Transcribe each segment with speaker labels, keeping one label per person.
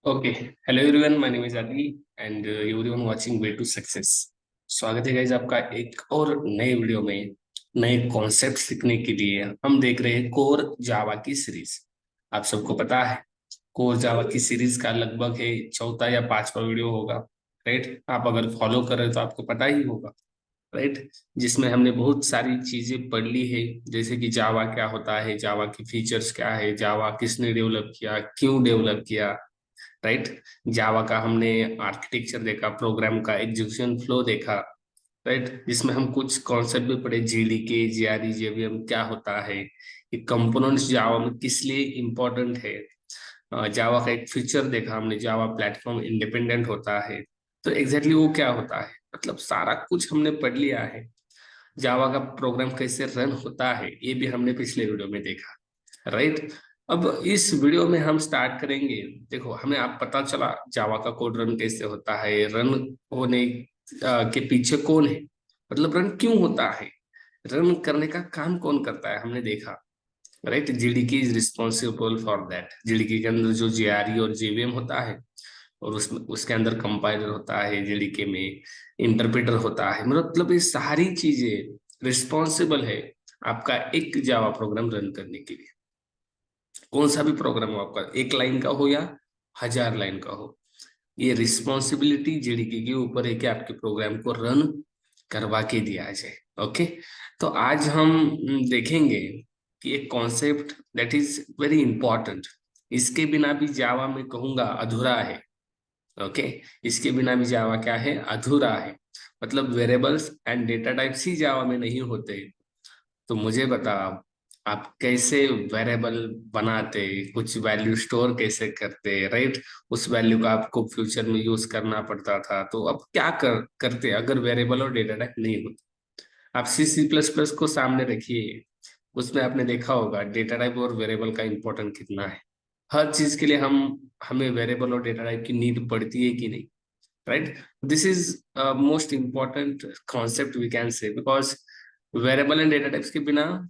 Speaker 1: Okay. Hello everyone, my name is Adi and everyone watching way to success. स्वागत है guys आपका एक और नए वीडियो में। नए कॉन्सेप्ट सीखने के लिए हम देख रहे हैं कोर जावा की सीरीज। आप सबको पता है कोर जावा की सीरीज का लगभग है चौथा या पांचवा वीडियो होगा। राइट, आप अगर फॉलो कर रहे हो तो आपको पता ही होगा। राइट, जिसमें हमने बहुत सारी चीजें पढ़ ली है, जैसे कि जावा क्या होता है, जावा की फीचर्स क्या है, जावा किसने डेवलप किया, क्यों डेवलप किया। राइट, जावा का हमने आर्किटेक्चर देखा, प्रोग्राम का एग्जीक्यूशन फ्लो देखा। राइट, जिसमें हम कुछ कॉन्सेप्ट भी पढ़े, जीडीके, जीआरई, जेवीएम क्या होता है, ये कंपोनेंट्स जावा में किस लिए इम्पोर्टेंट है। जावा का एक फीचर देखा हमने, जावा प्लेटफॉर्म इंडिपेंडेंट होता है। तो एग्जैक्टली वो क्या होता है, मतलब सारा कुछ हमने पढ़ लिया है। जावा का प्रोग्राम कैसे रन होता है ये भी हमने पिछले वीडियो में देखा। राइट, अब इस वीडियो में हम स्टार्ट करेंगे। देखो, हमें आप पता चला जावा का कोड रन कैसे होता है, रन होने के पीछे कौन है, मतलब रन क्यों होता है, रन करने का काम कौन करता है, हमने देखा। Right, GDK is responsible for that. GDK के अंदर जो जेआरई और जेवीएम होता है, और उसमें उसके अंदर कंपाइलर होता है, जेडीके में इंटरप्रेटर होता है, मतलब ये सारी चीजें रिस्पॉन्सिबल है आपका एक जावा प्रोग्राम रन करने के लिए। कौन सा भी प्रोग्राम हो आपका, एक लाइन का हो या 1000 लाइन का हो, ये रिस्पॉन्सिबिलिटी जेडीके के ऊपर है कि आपके प्रोग्राम को रन करवा के दिया जाए। ओके, तो आज हम देखेंगे कि एक concept that is very important. इसके बिना भी जावा में कहूंगा अधूरा है। ओके, इसके बिना भी जावा क्या है, अधूरा है। मतलब वेरिएबल्स एंड डेटा टाइप्स ही जावा में नहीं होते। तो मुझे बता, आप कैसे वेरिएबल बनाते, कुछ वैल्यू स्टोर कैसे करते। राइट, उस वैल्यू का आपको फ्यूचर में यूज करना पड़ता था, तो अब क्या करते अगर वेरिएबल और डेटा टाइप नहीं होते। आप सी सी प्लस प्लस को सामने रखिए, उसमें आपने देखा होगा डेटा टाइप और वेरिएबल का इंपॉर्टेंट कितना है। हर चीज के लिए हमें वेरिएबल और डेटा टाइप की नीड पड़ती है कि नहीं। Right, this is most important concept we can say, because variable and data types के बिना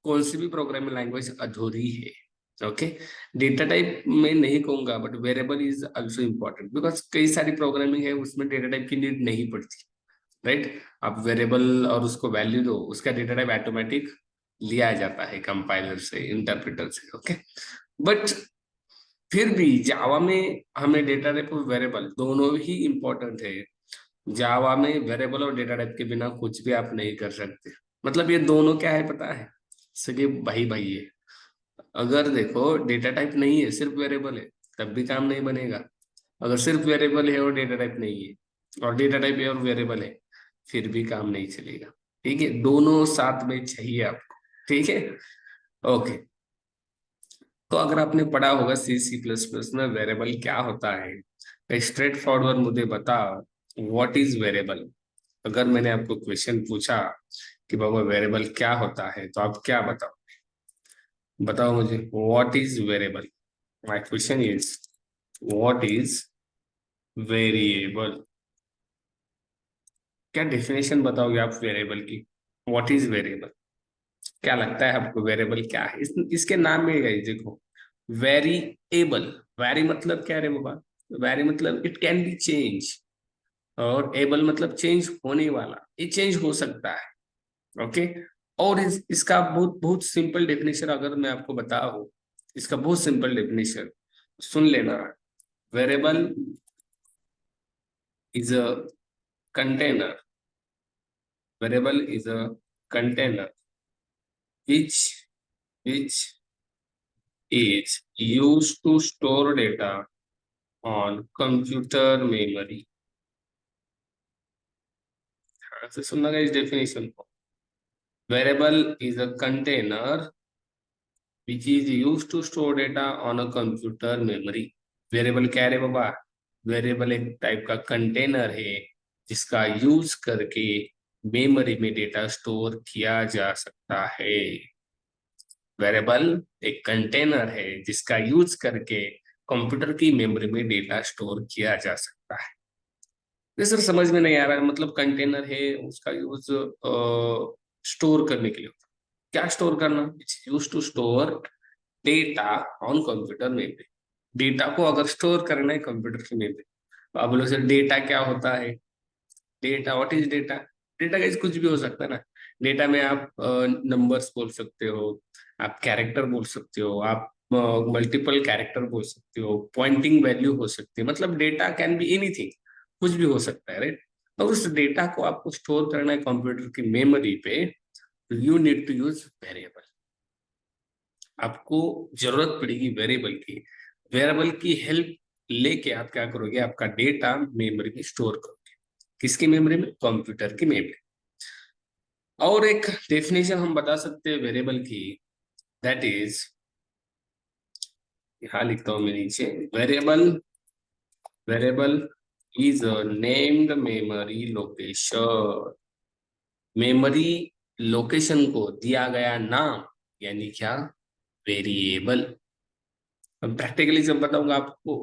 Speaker 1: कौन सी भी प्रोग्रामिंग लैंग्वेज अधूरी है। ओके, डेटा टाइप में नहीं कहूंगा, but variable is also important, because कई सारी प्रोग्रामिंग है उसमें डेटा टाइप की नीड नहीं पड़ती। राइट, आप वेरिएबल और उसको वैल्यू दो, उसका डेटा टाइप ऑटोमेटिक लिया जाता है कंपाइलर से, इंटरप्रेटर से। ओके, बट फिर भी जावा में हमें डेटा टाइप और वेरिएबल दोनों ही इंपॉर्टेंट है। जावा में वेरिएबल और डेटा टाइप के बिना कुछ भी आप नहीं कर सकते। मतलब ये दोनों क्या है पता है, सगे भाई भाई है। अगर देखो डेटा टाइप नहीं है, सिर्फ वेरिएबल है, तब भी काम नहीं बनेगा। अगर सिर्फ वेरिएबल है और डेटा टाइप नहीं है, और डेटा टाइप है और वेरिएबल है, फिर भी काम नहीं चलेगा। ठीक है, दोनों साथ में चाहिए आपको। ठीक है, ओके। तो अगर आपने पढ़ा होगा सी सी प्लस प्लस में वेरिएबल क्या होता है, स्ट्रेट फॉरवर्ड मुझे बता, व्हाट इज वेरिएबल। अगर मैंने आपको क्वेश्चन पूछा कि बाबा वेरिएबल क्या होता है, तो आप क्या बताओ, बताओ मुझे, what is variable. My question is what is variable. क्या डेफिनेशन बताओगे आप वेरिएबल की, व्हाट इज वेरिएबल। क्या लगता है आपको वेरिएबल क्या है, इसके नाम में है, देखो, वेरिएबल। वेरी मतलब क्या रे बाबा, वेरी मतलब इट कैन बी चेंज, और एबल मतलब चेंज होने वाला, ये चेंज हो सकता है। ओके, और इसका बहुत बहुत सिंपल डेफिनेशन अगर मैं आपको बताऊं, इसका बहुत सिंपल डेफिनेशन सुन लेना। Variable is a container, variable is a container which which is used to store data on computer memory। हाँ, तो सुनना इस डेफिनेशन को, variable is a container which is used to store data on a computer memory। Variable क्या है बाबा, variable एक type का container है जिसका यूज करके मेमोरी में डेटा स्टोर किया जा सकता है। वेरिएबल एक कंटेनर है जिसका यूज करके कंप्यूटर की मेमोरी में डेटा स्टोर किया जा सकता है। ये सर समझ में नहीं आ रहा है, मतलब कंटेनर है उसका यूज स्टोर करने के लिए होता है। क्या स्टोर करना, it's use to store data on computer memory. Data को अगर स्टोर करना है कंप्यूटर की मेमोरी, तो आप बोलो सर डेटा क्या होता है? Data, what is data? Data का कुछ भी हो सकता है ना। डेटा में आप नंबर्स बोल सकते हो, आप कैरेक्टर बोल सकते हो, आप मल्टीपल कैरेक्टर बोल सकते हो, पॉइंटिंग वैल्यू हो सकती है, मतलब डेटा कैन बी एनीथिंग, कुछ भी हो सकता है, राइट? और उस डेटा को आपको स्टोर करना है कंप्यूटर की मेमोरी पे, तो you need to use variable. आपको जरूरत पड़ेगी वेरिएबल की। वेरिएबल की हेल्प लेके आप क्या करोगे, आपका डेटा मेमोरी में स्टोर करोगे। किसकी मेमोरी में? कंप्यूटर की मेमोरी। और एक डेफिनेशन हम बता सकते हैं वेरिएबल की, दैट इज, यहाँ लिखता हूं मैं नीचे, variable, variable is a named memory location. Memory location को दिया गया नाम, यानी क्या? वेरिएबल। अब प्रैक्टिकली जब बताऊंगा आपको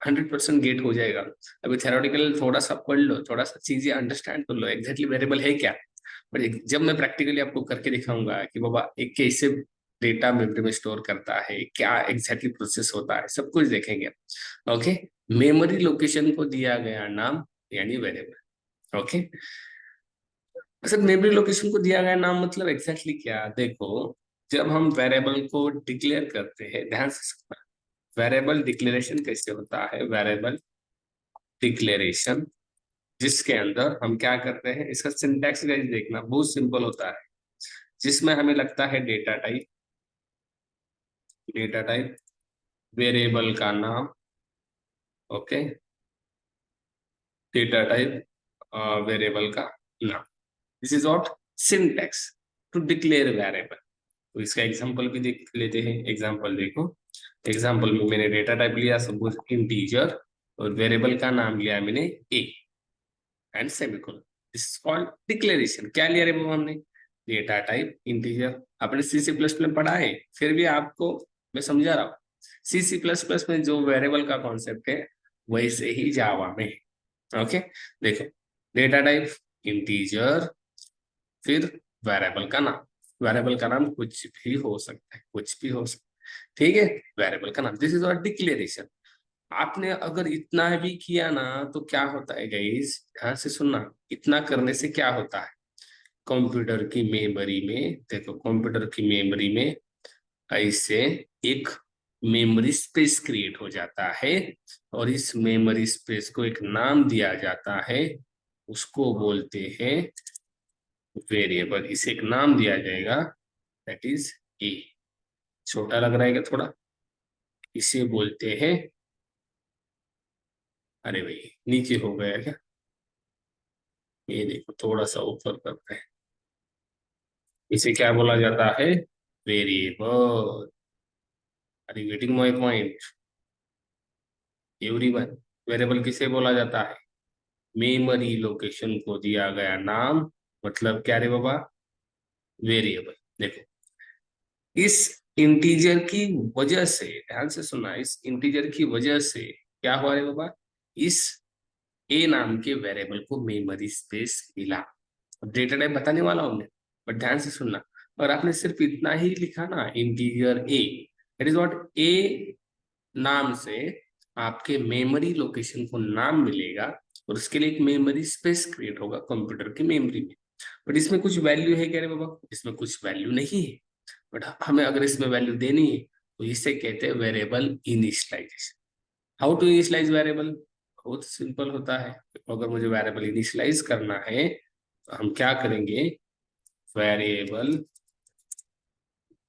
Speaker 1: 100% गेट हो जाएगा। अभी थेरोटिकल थोड़ा सा पढ़ लो, थोड़ा सा चीजें अंडरस्टैंड कर लो एग्जैक्टली वेरिएबल है क्या। बट जब मैं प्रैक्टिकली आपको करके दिखाऊंगा कि बाबा एक कैसे डेटा मेमोरी में स्टोर करता है, क्या एग्जैक्टली प्रोसेस होता है, सब कुछ देखेंगे। ओके, मेमोरी लोकेशन को दिया गया नाम यानी variable. Okay, sir memory location को दिया गया नाम मतलब एग्जैक्टली क्या? देखो, जब हम वेरिएबल को डिक्लेयर करते हैं, ध्यान से, वेरिएबल डिक्लेरेशन कैसे होता है? वेरिएबल डिक्लेरेशन जिसके अंदर हम क्या करते हैं, इसका सिंटैक्स गाइस देखना बहुत सिंपल होता है। जिसमें हमें लगता है data type, data type, variable का नाम, ओके, डेटा टाइप, वेरिएबल का नाम, this is what syntax to declare variable. तो इसका एग्जांपल भी देख लेते हैं। एग्जांपल देखो, एग्जांपल में मैंने डेटा टाइप लिया सपोज इंटीजर, और वेरिएबल का नाम लिया मैंने A and semicolon. This is called declaration. क्या लिया रे बाबा हमने? Data type integer. आपने सी सी प्लस में पढ़ा है, फिर भी आपको मैं समझा रहा हूँ। सी सी प्लस प्लस में जो वेरिएबल का कॉन्सेप्ट है, वैसे ही जावा में। ओके, देखो, डेटा टाइप इंटीजर, फिर वेरिएबल का नाम। वेरिएबल का नाम कुछ भी हो सकता है, कुछ भी हो सकता है, ठीक है। वेरिएबल का नाम, दिस इज आवर डिक्लेरेशन। आपने अगर इतना भी किया ना, तो क्या होता है गाइस, ध्यान से सुनना, इतना करने से क्या होता है? कंप्यूटर की मेमोरी में, देखो कंप्यूटर की मेमोरी में ऐसे एक मेमोरी स्पेस क्रिएट हो जाता है, और इस मेमोरी स्पेस को एक नाम दिया जाता है, उसको बोलते हैं वेरिएबल। इसे एक नाम दिया जाएगा, दैट इज ए। छोटा लग रहा है क्या थोड़ा? इसे बोलते हैं, अरे भाई नीचे हो गया क्या? ये देखो थोड़ा सा ऊपर करते हैं। इसे क्या बोला जाता है? वेरिएबल। अरे getting my point everyone? Variable किसे बोला जाता है? मेमोरी लोकेशन को दिया गया नाम, मतलब क्या रे बाबा? वेरिएबल। देखो, इस इंटीजर की वजह से, ध्यान से सुनना, इस इंटीजर की वजह से क्या हुआ रे बाबा? इस ए नाम के वेरिएबल को मेमोरी स्पेस मिला। अब डेटा टाइप बताने वाला हूं मैं, बट ध्यान से सुनना। और आपने सिर्फ इतना ही लिखा ना, integer a, it is what, a नाम से आपके मेमोरी लोकेशन को नाम मिलेगा, और उसके लिए एक मेमोरी स्पेस क्रिएट होगा कंप्यूटर की मेमोरी में। बट इसमें कुछ वैल्यू है क्या रे बाबा? इसमें कुछ वैल्यू नहीं है। बट हमें अगर इसमें वैल्यू देनी है, तो इसे कहते हैं variable initialization. How to initialize variable? बहुत सिंपल होता है। अगर मुझे वेरिएबल इनिशियलाइज करना है, तो हम क्या करेंगे? Variable,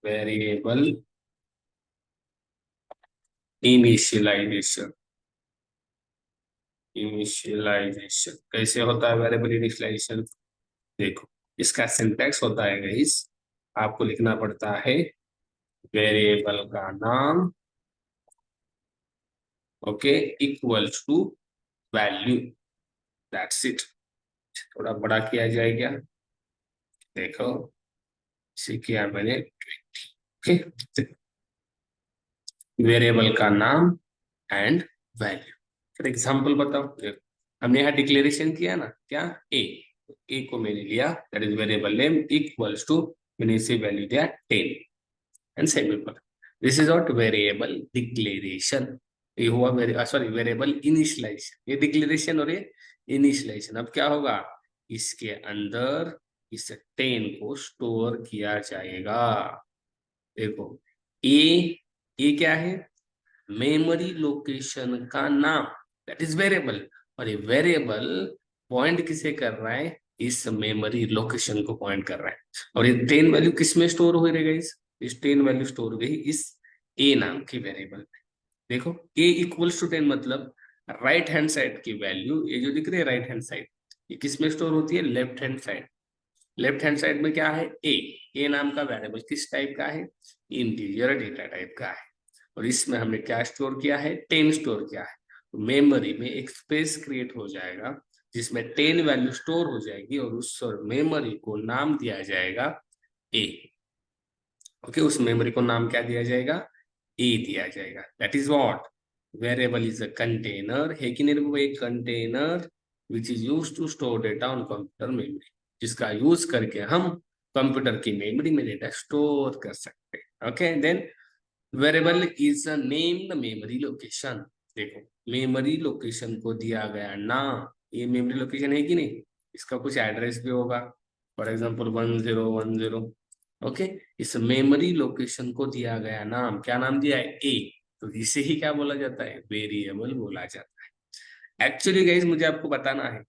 Speaker 1: variable initialisation. इनिशियलाइजेशन कैसे होता है वेरिएबल इनिशियलाइजेशन? देखो, इसका सिंटैक्स होता है गाइस, आपको लिखना पड़ता है वेरिएबल का नाम, okay, equals to value, that's it. थोड़ा बड़ा किया जाए क्या? देखो, इसे किया मैंने 20, ओके, वेरिएबल का नाम एंड वैल्यू। फॉर एग्जाम्पल बताओ, देखो, हमने यहाँ डिक्लेरेशन किया ना, क्या? ए, ए को मैंने लिया, that is variable name equals to, मैंने इसे वैल्यू दिया 10 and semicolon. This is not variable declaration, ये हुआ सॉरी वेरिएबल इनिशियलाइजेशन, ये डिक्लेरेशन और ये इनिशियलाइजेशन। अब क्या होगा, इसके अंदर इस 10 को स्टोर किया जाएगा। देखो ए, ये क्या है, मेमोरी लोकेशन का नाम, दैट इज वेरिएबल। और ये वेरिएबल पॉइंट किसे कर रहा है, इस मेमोरी लोकेशन को पॉइंट कर रहा है। और ये 10 वैल्यू किस में स्टोर हो रहेगा, इस 10 वैल्यू स्टोर हो गई इस ए नाम की वेरिएबल में। देखो ए इक्वल्स टू 10 मतलब राइट हैंड साइड की वैल्यू, ये जो दिख रही है राइट हैंड साइड, ये किस में स्टोर होती है, left hand side. Left hand side में क्या है, ए नाम का वेरिएबल किस टाइप का है, इंटीजर डेटा टाइप का है। और इसमें हमने क्या स्टोर किया है, 10 स्टोर किया है। तो मेमोरी में एक स्पेस क्रिएट हो जाएगा जिसमें 10 वैल्यू स्टोर हो जाएगी और उस मेमोरी को नाम दिया जाएगा ए। ओके, उस मेमोरी को नाम क्या दिया जाएगा, ए दिया जाएगा। That is what, variable is a container, है कि नहीं, वो एक container which is use to store data on computer memory, जिसका यूज करके हम कंप्यूटर की मेमोरी में डेटा स्टोर कर सकते हैं। Okay, then variable is a named memory location. देखो मेमोरी लोकेशन को दिया गया नाम, ये मेमोरी लोकेशन है कि नहीं, इसका कुछ एड्रेस भी होगा, फॉर एग्जांपल 1010। ओके, इस मेमोरी लोकेशन को दिया गया नाम, क्या नाम दिया है, ए। तो इसे ही क्या बोला जाता है, वेरिएबल बोला जाता है। एक्चुअली गाइस मुझे आपको बताना है,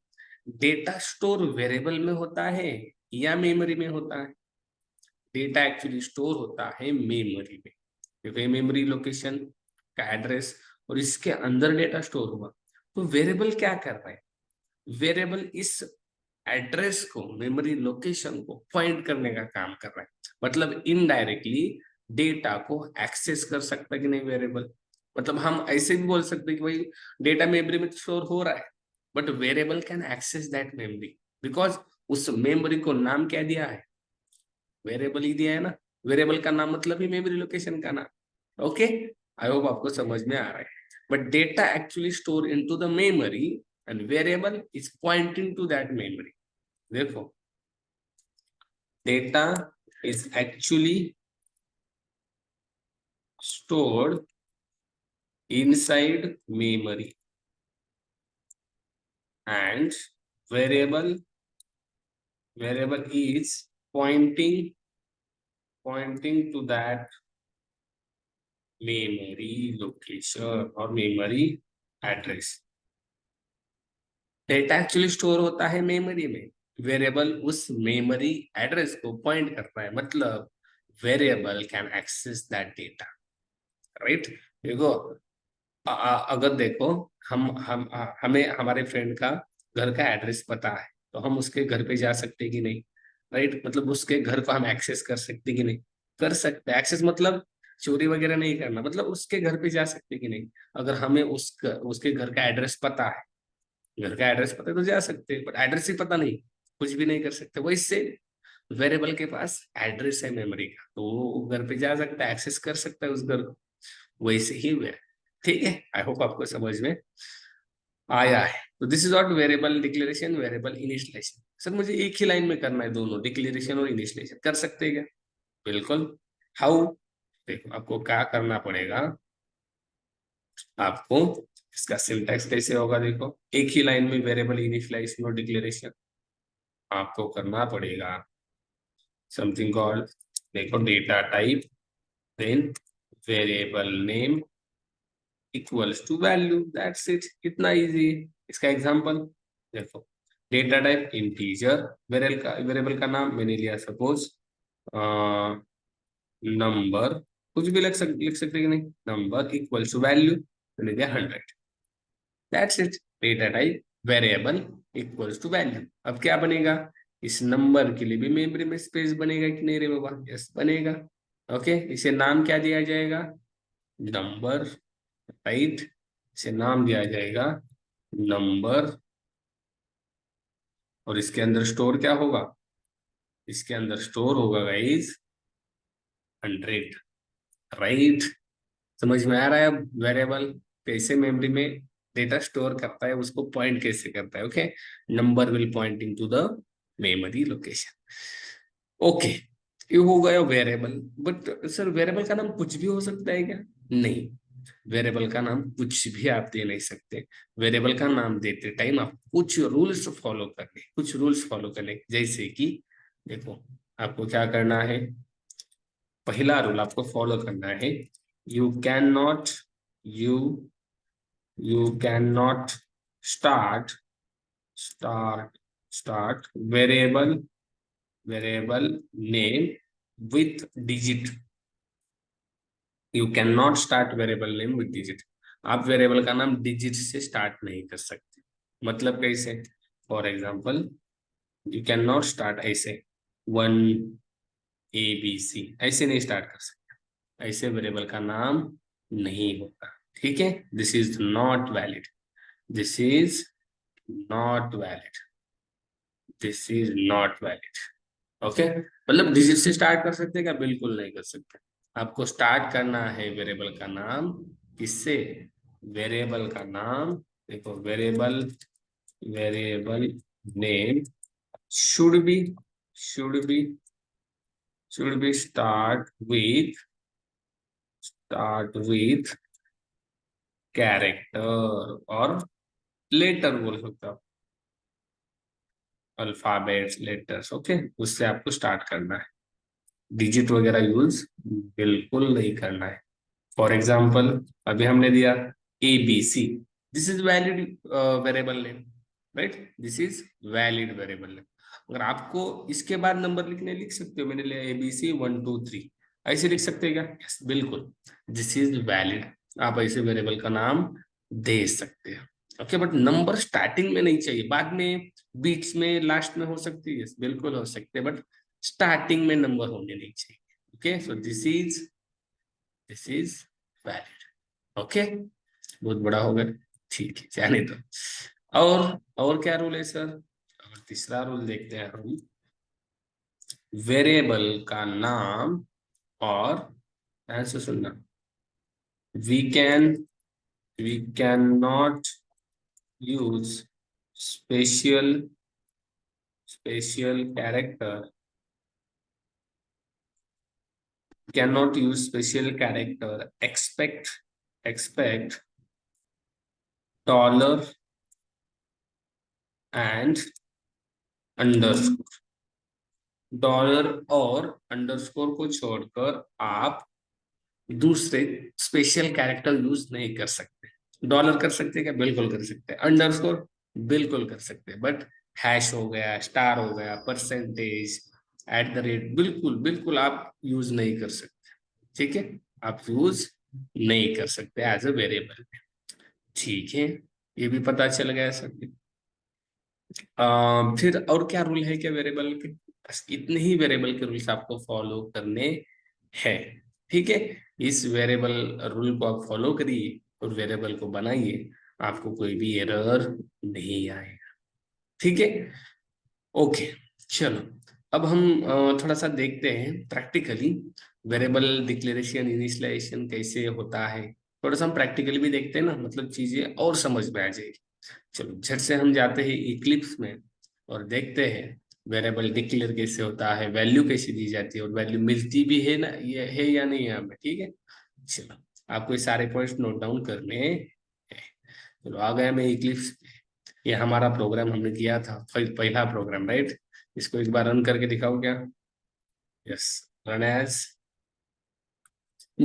Speaker 1: डेटा स्टोर वेरिएबल में होता है या मेमोरी में होता है। डेटा एक्चुअली स्टोर होता है मेमोरी में, क्योंकि मेमोरी लोकेशन का एड्रेस और इसके अंदर डेटा स्टोर हुआ। तो वेरिएबल क्या कर रहा है, वेरिएबल इस एड्रेस को, मेमोरी लोकेशन को पॉइंट करने का काम कर रहा है। मतलब इनडायरेक्टली डेटा को एक्सेस कर सकता है कि नहीं वेरिएबल। मतलब हम ऐसे भी बोल सकते हैं कि भाई डेटा मेमोरी में स्टोर हो रहा है, but variable can access that memory because उस मेमोरी को नाम क्या दिया है, वेरिएबल ही दिया है ना। वेरिएबल का नाम मतलब ही मेमोरी लोकेशन का नाम। ओके, आई होप आपको समझ में आ रहा है। But data actually store into the memory and variable is pointing to that memory. देखो data is actually stored inside memory and variable is pointing to that memory location or memory address. Data actually store होता है memory में, variable उस memory address को point करता है, मतलब variable can access that data, right. देखो अगर देखो हमें हमारे फ्रेंड का घर का एड्रेस पता है, तो हम उसके घर पे जा सकते कि नहीं, राइट। मतलब उसके घर को हम एक्सेस कर सकते कि नहीं, कर सकते। एक्सेस मतलब चोरी वगैरह नहीं करना, मतलब उसके घर पे जा सकते कि नहीं। अगर हमें उसके घर का एड्रेस पता है, घर का एड्रेस पता है तो जा सकते हैं, बट एड्रेस ही पता नहीं, कुछ भी नहीं कर सकते। वो इससे वेरिएबल के पास एड्रेस है मेमोरी का, तो वो घर पे जा सकता है, एक्सेस कर सकता है उस घर को। वैसे ही हुआ, ठीक है। आई होप आपको समझ में आया है। तो this is not variable declaration, variable initialization. Sir मुझे एक ही लाइन में करना है दोनों, डिक्लेरेशन और इनिशियलाइजेशन, कर सकते हैं क्या, बिल्कुल। हाउ, देखो आपको क्या करना पड़ेगा, आपको इसका सिंटैक्स कैसे होगा, देखो एक ही लाइन में वेरिएबल इनिशियलाइजेशन और डिक्लेरेशन आपको करना पड़ेगा समथिंग कॉल्ड, देखो data type then variable name equals to value, that's it, इतना इजी। इसका एग्जांपल देखो, डेटा टाइप इंटीजर, वेरिएबल का नाम मैंने लिया सपोज नंबर, कुछ भी लिख सकते कि नहीं, नंबर इक्वल्स टू वैल्यू, मैंने दिया 100, that's it. Data type variable equals to value. अब क्या बनेगा, इस नंबर के लिए भी मेमोरी में स्पेस बनेगा कि नहीं रे बाबा, यस बनेगा। ओके, इसे नाम क्या दिया जाएगा, नंबर, राइट। इसे नाम दिया जाएगा नंबर, और इसके अंदर स्टोर क्या होगा, इसके अंदर स्टोर होगा गाइस 100, राइट। समझ में आ रहा है अब वेरिएबल कैसे मेमोरी में डेटा स्टोर करता है, उसको पॉइंट कैसे करता है। Okay, number will pointing to the memory location. Okay, ये हो गया वेरिएबल। बट सर वेरिएबल का नाम कुछ भी हो सकता है क्या? नहीं, वेरिएबल का नाम कुछ भी आप दे नहीं सकते। वेरिएबल का नाम देते टाइम आप कुछ रूल्स फॉलो करने, कुछ रूल्स फॉलो करने, जैसे कि देखो, आपको क्या करना है, पहला रूल आपको फॉलो करना है, you can not, you you can not start start start variable variable name with digit. You can not start variable name with digit. आप वेरिएबल का नाम डिजिट से स्टार्ट नहीं कर सकते। मतलब कैसे? For example, you can not start ऐसे 1 ABC, ऐसे नहीं स्टार्ट कर सकते। ऐसे वेरिएबल का नाम नहीं होता। ठीक है, this is not valid, this is not valid, this is not valid. Okay, मतलब डिजिट से स्टार्ट कर सकते हैं क्या? बिल्कुल नहीं कर सकते। आपको स्टार्ट करना है वेरिएबल का नाम किससे? वेरिएबल का नाम, देखो, variable variable name should be should be should be start with character और लेटर बोल सकते हो, अल्फाबेट्स, लेटर्स। ओके, उससे आपको स्टार्ट करना है, डिजिट वगैरह यूज बिल्कुल नहीं करना है। फॉर एग्जाम्पल, अभी हमने दिया ABC, this is valid variable name, right? This is valid variable name. अगर आपको इसके बाद नंबर लिखने, लिख सकते हो, मैंने लिया ABC 1 2 3, ऐसे लिख सकते हैं क्या? यस, बिल्कुल, दिस इज वैलिड। आप ऐसे वेरिएबल का नाम दे सकते हैं। ओके, बट नंबर स्टार्टिंग में नहीं चाहिए, बाद में, बीच में, लास्ट में हो सकती है, यस बिल्कुल हो सकते हैं, बट स्टार्टिंग में नंबर होने नहीं चाहिए। Okay, so this is valid. Okay, बहुत बड़ा हो गया। ठीक है, जाने दो। और क्या रूल है सर? और तीसरा रूल देखते हैं हम, वेरिएबल का नाम, और ध्यान से सुनना, we can we can not use special special character cannot use special character expect dollar and underscore. Dollar और अंडरस्कोर को छोड़कर आप दूसरे स्पेशल कैरेक्टर यूज नहीं कर सकते। डॉलर कर सकते हैं क्या? बिल्कुल कर सकते हैं। अंडरस्कोर बिल्कुल कर सकते हैं, बट हैश हो गया, स्टार हो गया, परसेंटेज, @ बिल्कुल बिल्कुल आप यूज नहीं कर सकते। ठीक है, आप यूज नहीं कर सकते एज अ वेरिएबल। ठीक है, ये भी पता चल गया सर। फिर और क्या रूल है क्या वेरिएबल के? बस इतने ही वेरिएबल के रूल्स आपको फॉलो करने हैं। ठीक है, इस वेरिएबल रूल को आप फॉलो करिए और वेरिएबल को बनाइए, आपको कोई भी एरर नहीं आएगा। ठीक है, ओके, चलो, अब हम थोड़ा सा देखते हैं प्रैक्टिकली वेरिएबल डिक्लेरेशन इनिशियलाइजेशन कैसे होता है। थोड़ा सा हम प्रैक्टिकली भी देखते हैं ना, मतलब चीजें और समझ में आ जाएगी। चलो, झट से हम जाते हैं इक्लिप्स में और देखते हैं वेरिएबल डिक्लेयर कैसे होता है, वैल्यू कैसे दी जाती है, और वैल्यू मिलती भी है ना, ये है या नहीं है हमें। ठीक है, चलो, आपको ये सारे पॉइंट्स नोट डाउन करने हैं। चलो, आ गया मैं इक्लिप्स। ये हमारा प्रोग्राम हमने किया था, पहला प्रोग्राम, राइट? इसको एक बार रन करके दिखाओ क्या? Yes, run as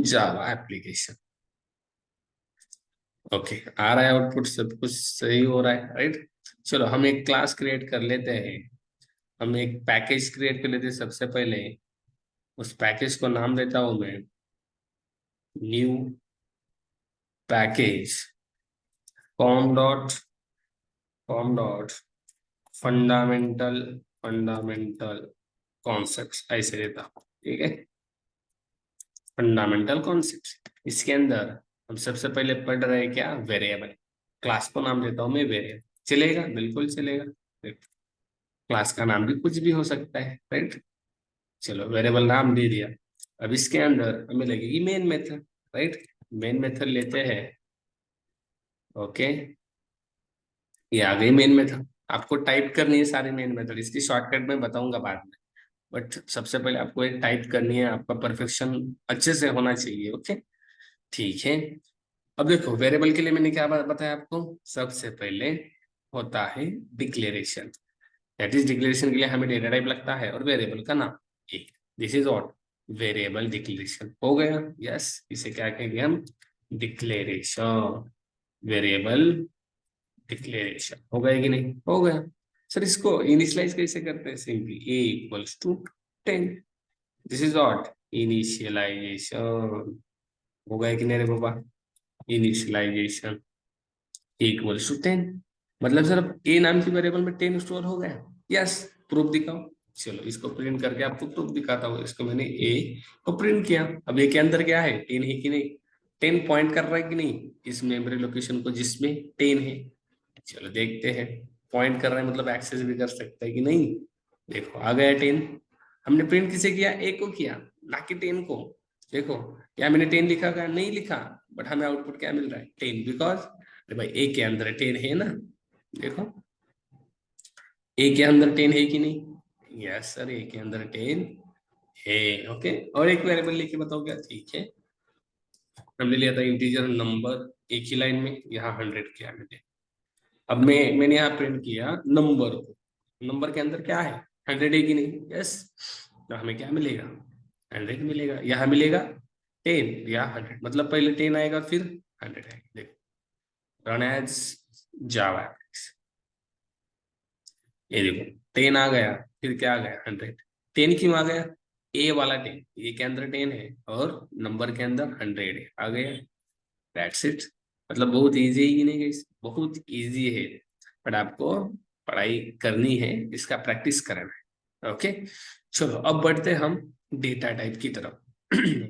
Speaker 1: Java application. Okay, आ रहा है आउटपुट, सब कुछ सही हो रहा है, राइट? चलो, हम एक क्लास क्रिएट कर लेते हैं, हम एक पैकेज क्रिएट कर लेते हैं। सबसे पहले उस पैकेज को नाम देता हूं मैं new package com dot fundamental fundamental concepts, ऐसे देता हूं। ठीक है, फंडामेंटल कॉन्सेप्ट्स, इसके अंदर हम सबसे पहले पढ़ रहे हैं क्या? वेरिएबल। क्लास को नाम देता हूं मैं वेरिएबल। चलेगा, बिल्कुल चलेगा। क्लास का नाम भी कुछ भी हो सकता है, राइट? चलो, वेरिएबल नाम दे दिया। अब इसके अंदर हमें लगेगी main method, right? Main method लेते हैं। ओके, ये आ गई मेन मेथड। आपको टाइप करनी है सारी मेन मेथड, इसकी शॉर्टकट में बताऊंगा बाद में। बट सबसे पहले आपको एक टाइप करनी है, आपका परफेक्शन अच्छे से होना चाहिए। ओके, ठीक है। अब देखो वेरिएबल के लिए मैंने क्या बताया आपको, सबसे पहले होता है डिक्लेरेशन। दैट इज डिक्लेरेशन के लिए हमें डेटा टाइप लगता है और वेरिएबल का नाम एक। This is what, variable declaration हो गया। यस, इसे क्या कहेंगे हम, डिक्लेरेशन। वेरिएबल डिक्लेरेशन हो गया कि नहीं, हो गया। सर इसको इनिशियलाइज कैसे करते हैं, simply A equals to 10। This is what, initialization. हो गया कि नहीं रे बाबा, इनिशियलाइजेशन इक्वल्स टू 10। मतलब सर ए नाम की वेरिएबल में 10 स्टोर हो गया। यस, प्रूफ दिखाओ। चलो इसको प्रिंट करके आपको प्रूफ दिखाता हूँ। इसको मैंने ए को प्रिंट किया। अब ए के अंदर क्या है, 10 है कि नहीं, 10 पॉइंट कर रहा है कि नहीं इस मेमोरी लोकेशन को जिसमें 10 है। चलो देखते हैं, पॉइंट कर रहा है मतलब एक्सेस भी कर सकता है कि नहीं। देखो आ गया 10। हमने प्रिंट किसे किया, ए को किया, ना कि 10 को। देखो क्या मैंने 10 लिखा, क्या नहीं लिखा, बट हमें आउटपुट क्या मिल रहा है, 10। बिकॉज अरे भाई ए के अंदर 10 है ना। देखो ए के अंदर 10 है कि नहीं, यस सर ए के अंदर 10 है। ओके, और एक वेरिएबल लेके बताओ क्या, ठीक है। हमने लिया था इंटीजर नंबर, एक ही लाइन में, यहाँ 100 किया मैंने। अब मैंने यहाँ प्रिंट किया नंबर को। नंबर के अंदर क्या है, 100 है कि नहीं, यस। तो हमें क्या मिलेगा, 100 मिलेगा। यहाँ मिलेगा 10, यहाँ 100, मतलब पहले 10 आएगा फिर 100 आएगा। देखो, रन एज जावा। ये देखो 10 आ गया, फिर क्या आ गया 100। 10 क्यों आ गया, ए वाला 10, ए के अंदर 10 है और नंबर के अंदर 100 है, आ गया। That's it. मतलब बहुत इजी है कि नहीं गाइस, बहुत इजी है। बट आपको पढ़ाई करनी है, इसका प्रैक्टिस करना है। ओके, चलो अब बढ़ते हम डेटा टाइप की तरफ।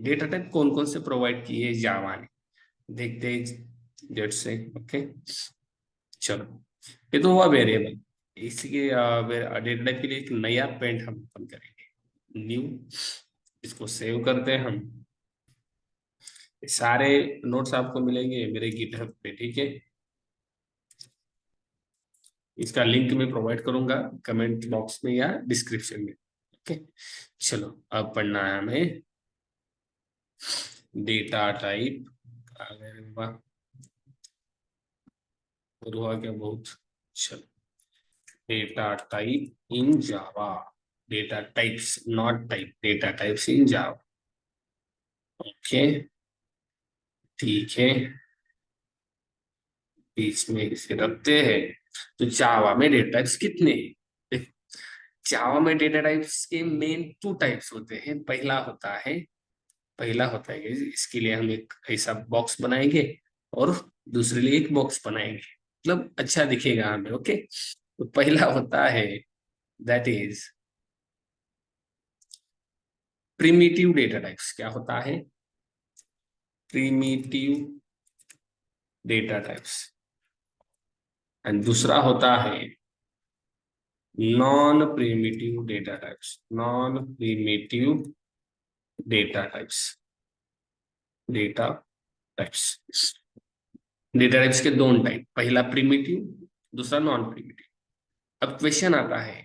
Speaker 1: डेटा टाइप कौन कौन से प्रोवाइड किए जावा ने, देखते हैं जेट से। ओके, चलो ये तो हुआ वेरिएबल। इसके डेटा टाइप के लिए एक नया पेंट हम ओपन करेंगे, न्यू। इसको सेव करते हैं हम। सारे नोट्स आपको मिलेंगे मेरे गिटहब पे, ठीक है। इसका लिंक मैं प्रोवाइड करूंगा कमेंट बॉक्स में या डिस्क्रिप्शन में। ओके, चलो अब पढ़ना है हमें डेटा टाइप। और हुआ क्या बहुत, चलो data type in Java. Data types not type, data types in Java. Okay, ठीक है, बीच में इसे रखते हैं। तो जावा में डेटा टाइप्स कितने हैं, जावा में डेटा टाइप्स के मेन 2 टाइप्स होते हैं। पहला होता है कि इसके लिए हम एक ऐसा बॉक्स बनाएंगे और दूसरे लिए एक बॉक्स बनाएंगे, मतलब अच्छा दिखेगा हमें। ओके, तो पहला होता है that is primitive data types. क्या होता है, प्रिमिटिव डेटा टाइप्स। एंड दूसरा होता है non primitive data types. Non primitive data types, data types. Data types के 2 टाइप, पहला प्रिमिटिव, दूसरा नॉन प्रिमिटिव। अब क्वेश्चन आता है,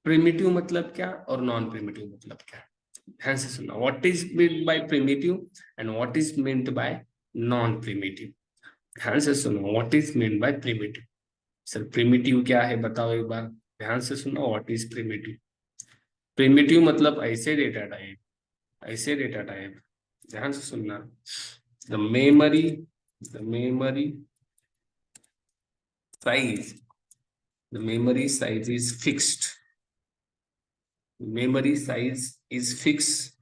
Speaker 1: प्रिमिटिव मतलब क्या और नॉन प्रिमिटिव मतलब क्या। ध्यान से सुनना, what is meant by primitive and what is meant by non primitive. ध्यान से सुनो, what is meant by primitive. Sir primitive क्या है बताओ एक बार, ध्यान से सुनो, व्हाट इज प्रिमिटिव। प्रिमिटिव मतलब ऐसे डेटा टाइप, ऐसे डेटा टाइप, ध्यान से सुनना। The memory, the memory size, the memory size is fixed. Memory size is fixed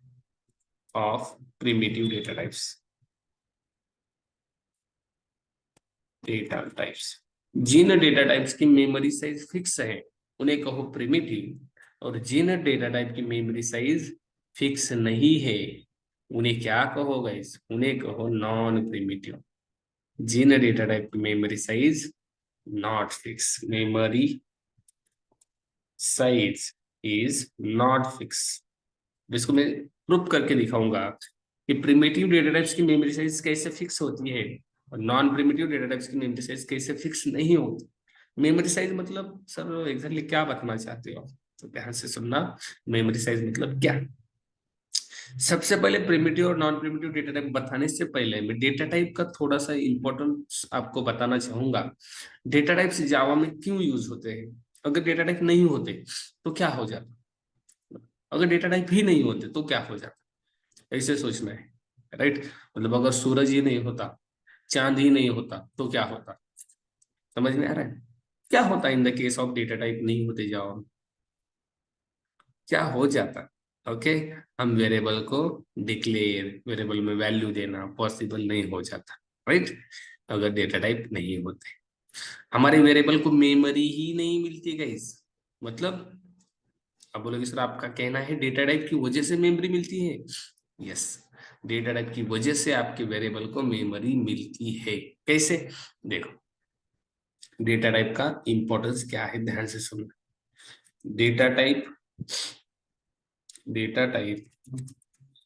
Speaker 1: of primitive data types. Data types. Jin data types की memory size fix है उन्हें कहो प्रिमिटिव, और जिन data type की memory size fix नहीं है उन्हें क्या कहो गाइस, उन्हें कहो नॉन प्रिमिटिव। जिन डेटा टाइप की memory size not fix, memory size is not fix. जिसको मैं प्रूफ करके दिखाऊंगा कि प्रिमिटिव डेटा टाइप्स की मेमोरी साइज कैसे फिक्स होती है और नॉन प्रिमिटिव डेटा टाइप्स की मेमोरी साइज कैसे फिक्स नहीं होती। मेमोरी साइज मतलब सर एग्जैक्टली क्या बताना चाहते हो, तो ध्यान से सुनना, मेमोरी साइज मतलब क्या। सबसे पहले प्रिमिटिव और नॉन प्रिमिटिव डेटा टाइप बताने से पहले मैं डेटा टाइप का थोड़ा सा इंपॉर्टेंस आपको बताना चाहूंगा। डेटा टाइप्स जावा में क्यों यूज होते हैं, अगर डेटा टाइप नहीं होते तो क्या हो जाता, अगर डेटा टाइप ही नहीं होते तो क्या हो जाता, ऐसे सोचना है, राइट। मतलब अगर सूरज ही नहीं होता, चांद ही नहीं होता तो क्या होता, समझ में आ रहा है, क्या होता in the case of data type नहीं होते जावा में, क्या हो जाता। ओके, हम वेरिएबल को डिक्लेयर, वेरिएबल में वैल्यू देना पॉसिबल नहीं हो जाता, राइट। अगर डेटा टाइप नहीं होते, हमारे वेरिएबल को मेमोरी ही नहीं मिलती गाइस। मतलब अब बोलोगे सर आपका कहना है डेटा टाइप की वजह से मेमोरी मिलती है। यस, डेटा टाइप की वजह से आपके वेरिएबल को मेमोरी मिलती है। कैसे, देखो डेटा टाइप का इंपॉर्टेंस क्या है, ध्यान से सुनना। डेटा टाइप, डेटा टाइप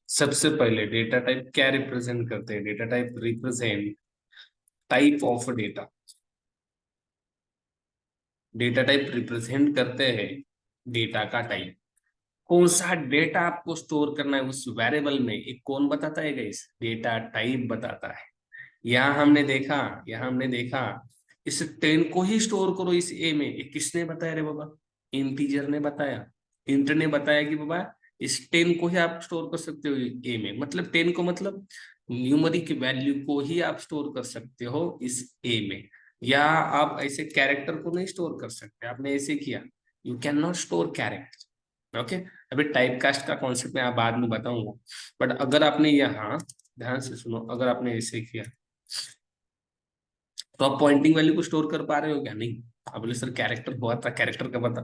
Speaker 1: सबसे पहले डेटा टाइप क्या रिप्रेजेंट करते हैं, data type represent type of data. Data type represent करते हैं डेटा का टाइप, कौन सा डेटा आपको स्टोर करना है उस वेरिएबल में, एक कौन बताता है गाइस, डेटा टाइप बताता है। यहाँ हमने देखा, यहाँ हमने देखा इस 10 को ही स्टोर करो इस ए में, ये किसने बताया रे बाबा, इंटीजर ने बताया, इंट ने बताया कि बाबा इस 10 को ही आप स्टोर कर सकते हो ए में, मतलब 10 को मतलब न्यूमरिक वैल्यू को ही आप स्टोर कर सकते हो इस ए में। या आप ऐसे कैरेक्टर को नहीं स्टोर कर सकते, आपने ऐसे किया, you can not store character. Okay, अभी टाइप कास्ट का कॉन्सेप्ट मैं आप बाद में बताऊंगा, बट अगर आपने यहाँ ध्यान से सुनो, अगर आपने ऐसे किया तो आप पॉइंटिंग वैल्यू को स्टोर कर पा रहे हो क्या, नहीं। आप बोले सर कैरेक्टर हुआ था, कैरेक्टर का बता,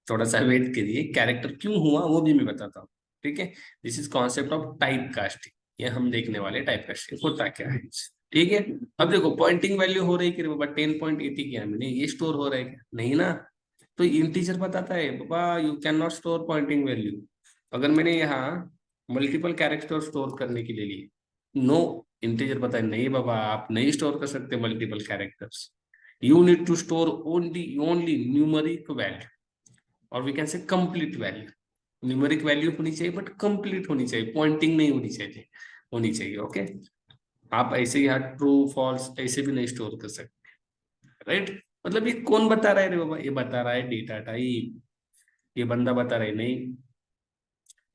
Speaker 1: थोड़ा सा वेट करिए, कैरेक्टर क्यों हुआ वो भी मैं बताता हूँ, ठीक है। This is concept of type casting, ये हम देखने वाले टाइप कास्टिंग होता क्या है, ठीक है। अब देखो पॉइंटिंग वैल्यू हो रही है कि बाबा 10.80 किया मैंने, ये स्टोर हो रहा है क्या, नहीं ना। तो इंटीजर बताता है बाबा you can not store pointing value. अगर मैंने यहाँ मल्टीपल कैरेक्टर स्टोर करने के लिए लिए, नो, इंटीजर बताए नहीं बाबा आप नहीं स्टोर कर सकते multiple characters, you need to store only only numeric value, और we can say complete value. Numeric value होनी चाहिए बट कंप्लीट होनी चाहिए, पॉइंटिंग नहीं होनी चाहिए, होनी चाहिए। ओके, आप ऐसे यहाँ ट्रू फॉल्स ऐसे भी नहीं स्टोर कर सकते, राइट। मतलब ये कौन बता रहा है रे बाबा, ये बता रहा है डेटा टाइप, ये बंदा बता रहा है नहीं,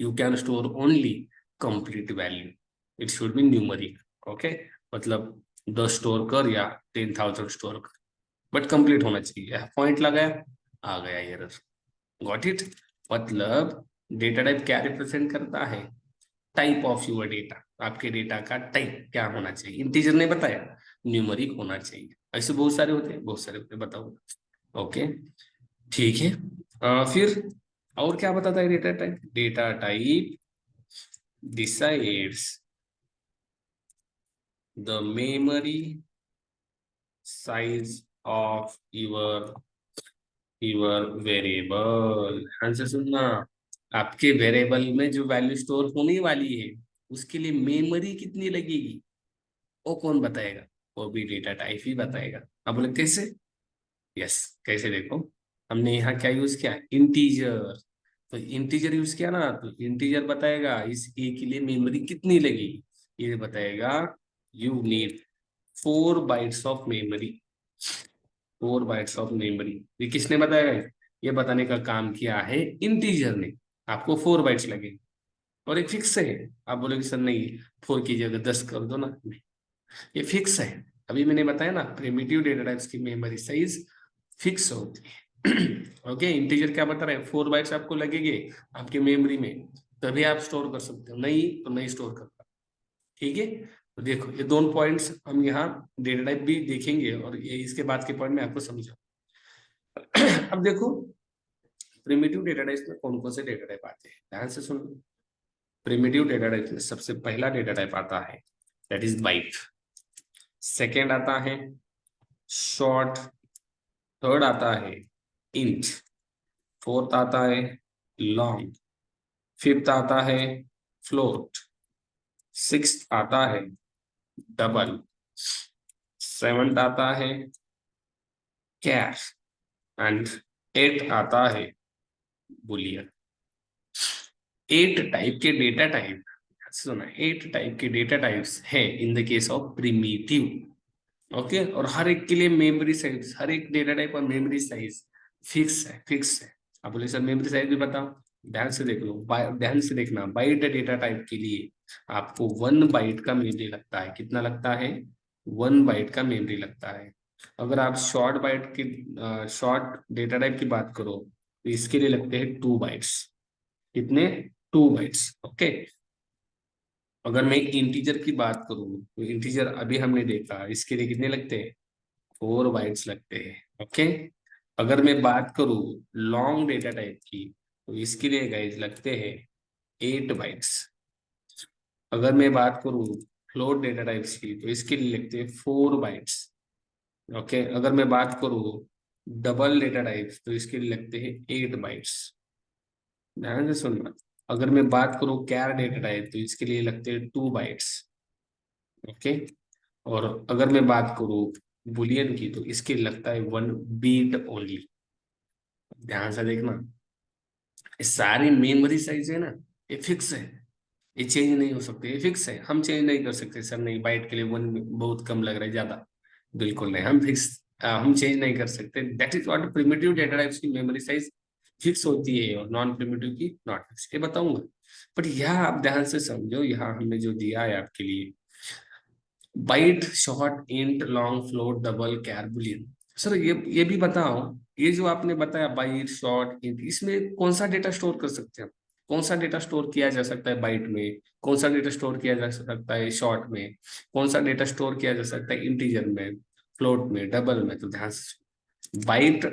Speaker 1: you can store only complete value, it should be numeric. Okay, मतलब 10 स्टोर कर या 10,000 स्टोर कर, बट कंप्लीट होना चाहिए, पॉइंट लगाया आ गया एरर। Got it. मतलब डेटा टाइप क्या रिप्रेजेंट करता है, टाइप ऑफ यूर डेटा, आपके डेटा का टाइप क्या होना चाहिए, इंटीजर ने बताया न्यूमरिक होना चाहिए, ऐसे बहुत सारे होते हैं, बहुत सारे होते हैं, बताओ। ओके, ठीक है। फिर और क्या बताता है data type, data type decides the memory size of your variable. Answer सुनना, आपके वेरिएबल में जो वैल्यू स्टोर होने वाली है उसके लिए मेमोरी कितनी लगेगी, वो कौन बताएगा, वो भी डेटा टाइप ही बताएगा। अब बोले कैसे, यस, कैसे देखो, हमने यहाँ क्या यूज किया, इंटीजर, तो इंटीजर यूज किया ना, तो इंटीजर बताएगा इस ए के लिए मेमोरी कितनी लगेगी, ये बताएगा you need 4 bytes of memory, 4 bytes of memory. ये किसने बताया है, ये बताने का काम किया है इंटीजर ने, आपको 4 बाइट्स लगे, और एक फिक्स है। आप बोलोगे सर नहीं, 4 की जगह 10 कर दो ना, नहीं, ये फिक्स है। अभी मैंने बताया ना प्रिमिटिव डेटा टाइप्स की मेमोरी साइज फिक्स होती है। ओके, इंटीजर क्या बता रहा है, 4 बाइट्स आपको लगेंगे आपके मेमोरी में, तभी आप स्टोर कर सकते हो, नहीं तो नहीं स्टोर कर पाते, ठीक है। तो देखो ये दोनों पॉइंट्स हम यहाँ डेटा टाइप भी देखेंगे, और ये इसके बाद के पॉइंट में आपको समझा। अब देखो प्रिमिटिव डेटा टाइप्स में कौन कौन से डेटा टाइप आते हैं, ध्यान से सुनो। प्रिमिटिव डेटा टाइप में सबसे पहला डेटा टाइप आता है दैट इज बाइट, सेकेंड आता है शॉर्ट, थर्ड आता है इंच, फोर्थ आता है लॉन्ग, फिफ्थ आता है फ्लोट, सिक्स्थ आता है डबल, सेवंथ आता है कैश, एंड एट आता है बुलियन। 8 टाइप के डेटा टाइप, सुना, 8 टाइप के डेटा टाइप्स है in the case of primitive. Okay, और हर एक के लिए मेमोरी साइज, हर एक डेटा टाइप का मेमोरी साइज फिक्स है। आप बोले सर मेमोरी साइज भी बताओ, ध्यान से देख लो, ध्यान से देखना, बाइट डेटा टाइप के लिए आपको 1 बाइट का मेमोरी लगता है। कितना लगता है? 1 बाइट का मेमोरी लगता है। अगर आप शॉर्ट डेटा टाइप की बात करो तो इसके लिए लगते हैं 2 बाइट्स। कितने? 2 बाइट्स। ओके, अगर मैं इंटीजर की बात करूं तो इंटीजर अभी हमने देखा, इसके लिए कितने लगते हैं? 4 बाइट्स लगते हैं। ओके, अगर मैं बात करूं लॉन्ग डेटा टाइप की तो इसके लिए गाइस लगते हैं 8 बाइट्स। अगर मैं बात करूं फ्लोट डेटा टाइप्स की तो इसके लिए लगते हैं 4 बाइट्स। ओके, अगर मैं बात करूं डबल डेटा टाइप्स तो इसके लिए लगते हैं 8 बाइट्स। ध्यान से सुनना। अगर मैं बात करूं कैर डेटा टाइप तो इसके लिए लगते हैं 2 बाइट्स। ओके, और अगर मैं बात करूं बुलियन की तो इसके लगता है 1 बीट ओनली। ध्यान से देखना, ये सारी मेमोरी साइज है ना, ये फिक्स है, ये चेंज नहीं हो सकते, ये फिक्स है। हम चेंज नहीं कर सकते सर, नहीं बाइट के लिए 1 बहुत कम लग रहा है, ज्यादा। बिल्कुल नहीं, हम चेंज नहीं कर सकते। That is what primitive data types की मेमोरी साइज फिक्स होती है और नॉन प्रिमिटिव की नॉट फिक्स, ये बताऊंगा। बट यहाँ आप ध्यान से समझो, यहाँ हमने जो दिया है आपके लिए byte, short, int, long, float, double, char, boolean. Sir ये भी बताओ, ये जो आपने बताया बाइट, शॉर्ट, इंट, इसमें कौन सा डेटा स्टोर कर सकते हैं? कौन सा डेटा स्टोर किया जा सकता है बाइट में? कौन सा डेटा स्टोर किया जा सकता है शॉर्ट में? कौन सा डेटा स्टोर किया जा सकता है इंटीजर में, फ्लोट में, डबल में? तो ध्यान से, बाइट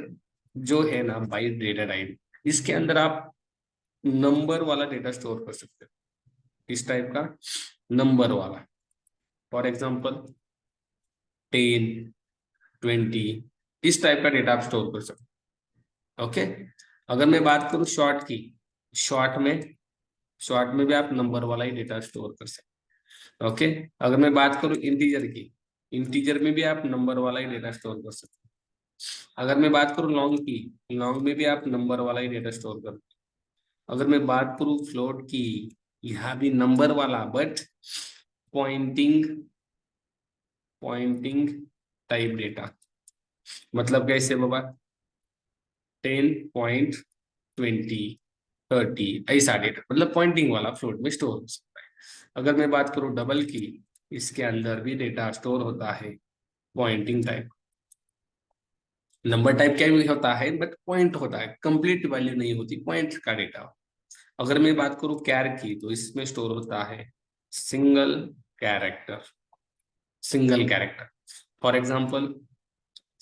Speaker 1: जो है ना, बाइट डेटा टाइप, इसके अंदर आप नंबर वाला डेटा स्टोर कर सकते हो। इस टाइप का नंबर वाला, फॉर एग्जाम्पल 10, 20, इस टाइप का डेटा आप स्टोर कर सकते हो। ओके, अगर मैं बात करूं शॉर्ट की, शॉर्ट में शॉर्ट में भी आप नंबर वाला ही डेटा स्टोर कर सकते हो। ओके, अगर मैं बात करूं इंटीजर की, इंटीजर में भी आप नंबर वाला ही डेटा स्टोर कर सकते हो। अगर मैं बात करूं लॉन्ग की, लॉन्ग में भी आप नंबर वाला ही डेटा स्टोर कर। अगर मैं बात करूं फ्लोट की, यहाँ भी नंबर वाला but pointing pointing type data. मतलब कैसे बाबा? 10.20, 30, ऐसा डेटा, मतलब पॉइंटिंग वाला फ्लोट में स्टोर हो सकता है। अगर मैं बात करूं डबल की, इसके अंदर भी डेटा स्टोर होता है पॉइंटिंग टाइप। नंबर टाइप क्या भी होता है बट पॉइंट होता है, कंप्लीट वैल्यू नहीं होती, पॉइंट का डेटा। अगर मैं बात करूं कैर की तो इसमें स्टोर होता है single character, single character. For example,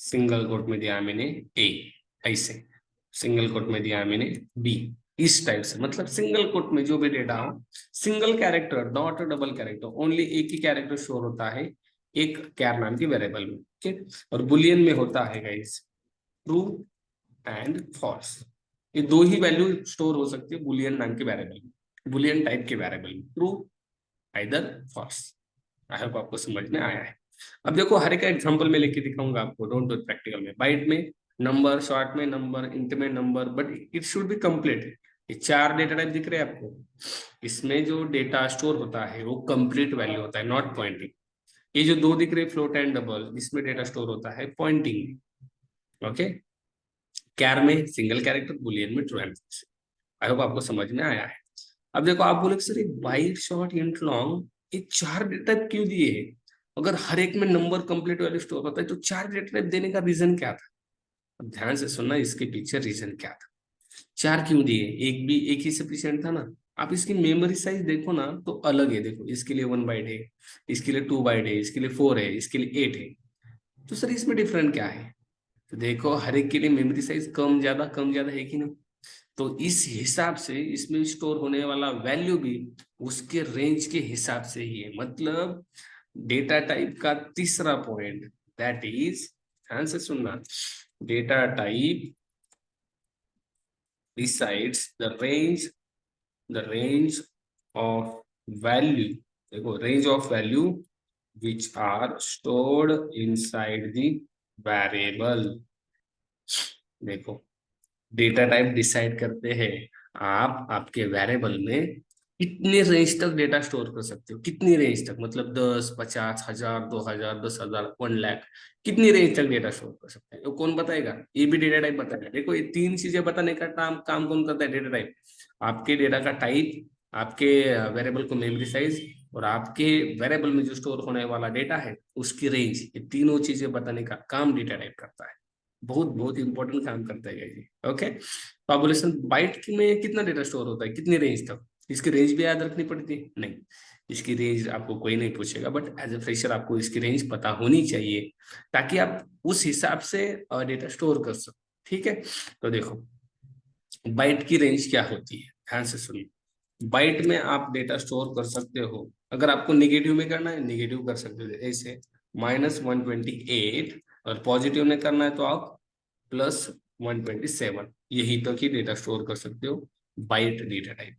Speaker 1: single quote में दिया है मैंने ए, ऐसे, सिंगल कोट में दिया है मैंने बी, इस टाइप से। मतलब सिंगल कोट में जो भी डेटा हो, single character, not double character, only एक ही कैरेक्टर शोर होता है एक कैर नाम की वेरिएबल में। ठीक, और बुलियन में होता है गाइस ट्रू एंड फॉल्स। ये दो ही वैल्यू स्टोर हो सकती है बुलियन नाम के वेरिएबल में, बुलियन टाइप के वेरिएबल में, true either false. I hope आपको समझ में आया है। अब देखो हर एक एग्जांपल में लेके दिखाऊंगा आपको, डोंट डू प्रैक्टिकल में। बाइट में नंबर, शॉर्ट में नंबर, इंट में number, but it should be complete. ये 4 डेटा टाइप दिख रहे हैं आपको, इसमें जो डेटा स्टोर होता है वो कंप्लीट वैल्यू होता है, नॉट पॉइंटिंग। ये जो 2 दिख रहे फ्लोट एंड डबल, इसमें डेटा स्टोर होता है पॉइंटिंग। ओके, कैर में सिंगल कैरेक्टर, बुलियन में true and false. I hope आपको समझ में आया है। अब देखो आप बोले सर ये बाइट, शॉर्ट, इंट, लॉन्ग, ये 4 डेटा टाइप क्यों दिए हैं? अगर हर एक में नंबर कंप्लीट वैल्यू स्टोर होता है तो 4 डेटा टाइप देने का रीजन क्या था? अब ध्यान से सुनना, इसके पीछे रीजन क्या था, 4 क्यों दिए? एक भी एक ही सफिशियंट था ना। आप इसकी मेमोरी साइज देखो ना तो अलग है, देखो इसके लिए 1 बाइट है, इसके लिए 2 बाइट है, इसके लिए 4 है, इसके लिए 8 है। तो सर इसमें डिफरेंट क्या है? तो देखो हर एक के लिए मेमोरी साइज कम ज्यादा है कि नहीं? तो इस हिसाब से इसमें स्टोर होने वाला वैल्यू भी उसके रेंज के हिसाब से ही है। मतलब डेटा टाइप का तीसरा पॉइंट, दैट इज, ध्यान से सुनना, data type decides the range of value. देखो range of value which are stored inside the variable। देखो डेटा टाइप डिसाइड करते हैं आप आपके वेरिएबल में कितने रेंज तक डेटा स्टोर कर सकते हो, कितनी रेंज तक, मतलब 10, 50, 1000, 2000, 10,000, 1 लाख, कितनी रेंज तक डेटा स्टोर कर सकते हैं, वो कौन बताएगा? ये भी डेटा टाइप बताएगा। देखो ये तीन चीजें बताने का काम कौन करता है? Data type. आपके डेटा का टाइप, आपके वेरिएबल को मेमोरी साइज, और आपके वेरिएबल में जो स्टोर होने वाला डेटा है उसकी रेंज, ये तीनों चीजें बताने का काम डेटा टाइप करता है। बहुत बहुत इंपॉर्टेंट काम करता है ये। ओके, पॉपुलेशन बाइट में कितना डेटा स्टोर होता है, कितनी रेंज तक, इसकी रेंज भी याद रखनी पड़ती है? नहीं, इसकी रेंज आपको कोई नहीं पूछेगा, बट एज ए फ्रेशर आपको इसकी रेंज पता होनी चाहिए ताकि आप उस हिसाब से डेटा स्टोर कर सको। ठीक है, तो देखो बाइट की रेंज क्या होती है, ध्यान से सुनिए। बाइट में आप डेटा स्टोर कर सकते हो, अगर आपको निगेटिव में करना है निगेटिव कर सकते हो, ऐसे -128, और पॉजिटिव में करना है तो आप +127, यही तो कि डेटा स्टोर कर सकते हो बाइट डेटा टाइप।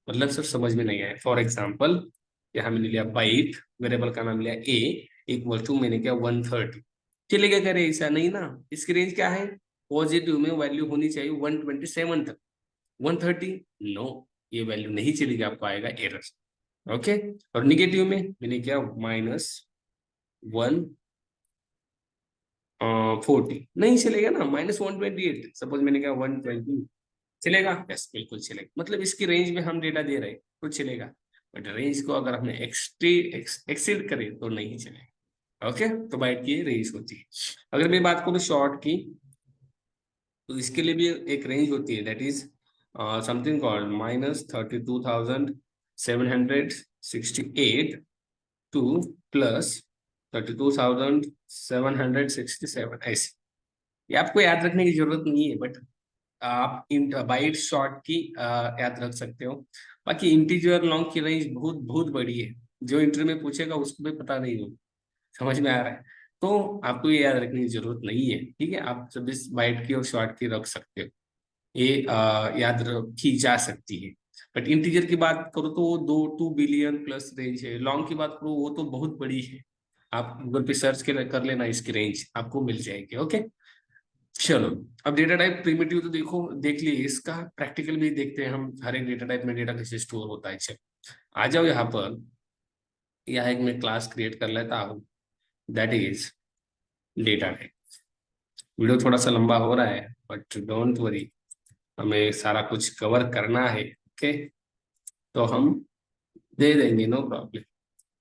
Speaker 1: मतलब सर समझ में नहीं आया। फॉर एग्जाम्पल यहाँ मैंने लिया बाइट, वेरिएबल का नाम लिया ए, इक्वल टू मैंने क्या 130, चलेगा? करे ऐसा नहीं ना, इसकी रेंज क्या है? पॉजिटिव में वैल्यू होनी चाहिए 127 तक, 130 नो, ये वैल्यू नहीं चलेगी, आपको आएगा एरर। ओके, और निगेटिव में मैंने क्या -140, नहीं चलेगा ना, -128, सपोज मैंने कहा 120, चलेगा? यस बिल्कुल चलेगा, मतलब इसकी रेंज में हम डेटा दे रहे हैं तो चलेगा, बट रेंज को अगर हमने एक्सीड करे तो नहीं चलेगा। ओके, तो बाइट की रेंज होती है। अगर मैं बात करूँ शॉर्ट की, तो इसके लिए भी एक रेंज होती है, that is something called -32,768 to +32,767, ऐसे। ये आपको याद रखने की जरूरत नहीं है, बट आप बाइट शॉर्ट की याद रख सकते हो। बाकी इंटीजर लॉन्ग की रेंज बहुत बहुत बड़ी है, जो इंटरव्यू में पूछेगा उसको भी पता नहीं हो। समझ में आ रहा है? तो आपको ये याद रखने की जरूरत नहीं है, ठीक है? आप 24 बाइट की और शॉर्ट की रख सकते हो, ये याद रखी जा सकती है। बट इंटीजर की बात करो तो वो 2 बिलियन प्लस रेंज है, लॉन्ग की बात करो वो तो बहुत बड़ी है। आप गूगल पे सर्च कर लेना, इसकी रेंज आपको मिल जाएगी। ओके, चलो, अब डेटा टाइप प्रिमिटिव तो देखो देख लिए, इसका प्रैक्टिकल भी देखते हैं हम, हर एक डेटा टाइप में डेटा कैसे स्टोर होता है। चलो आ जाओ यहाँ पर, यहाँ एक मैं क्लास क्रिएट कर लेता हूँ, that is data type. Video थोड़ा सा लंबा हो रहा है बट डोंट वरी, हमें सारा कुछ कवर करना है। ओके, तो हम दे देंगे, नो प्रॉब्लम।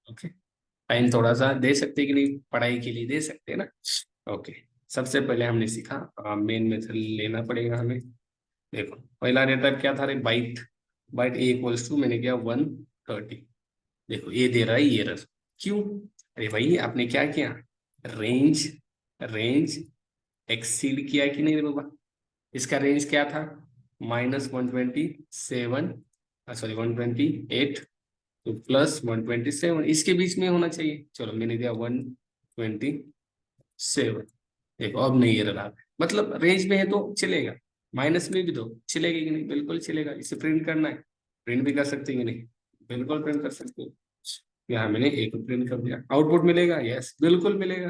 Speaker 1: ओके, टाइम थोड़ा सा दे सकते हैं कि नहीं, पढ़ाई के लिए दे सकते हैं ना। ओके, सबसे पहले हमने सीखा मेन मेथड लेना पड़ेगा हमें। देखो पहला डेटा क्या था रे, byte. Byte A equals to मैंने किया 130, देखो ये दे रहा है ये एरर, क्यों? अरे भाई आपने क्या किया, रेंज रेंज एक्सीड किया कि नहीं रे बाबा? इसका रेंज क्या था? -127, सॉरी 128 तो +127, इसके बीच में होना चाहिए। चलो मैंने दिया 127, देखो अब नहीं एरर आ रहा है, मतलब रेंज में है तो चलेगा, माइनस में भी दो चलेगा कि नहीं? बिल्कुल चलेगा। इसे प्रिंट करना है, प्रिंट भी कर सकते हैं कि नहीं? बिल्कुल प्रिंट कर सकते हो। यहाँ मैंने एक प्रिंट कर दिया, आउटपुट मिलेगा? यस बिल्कुल मिलेगा।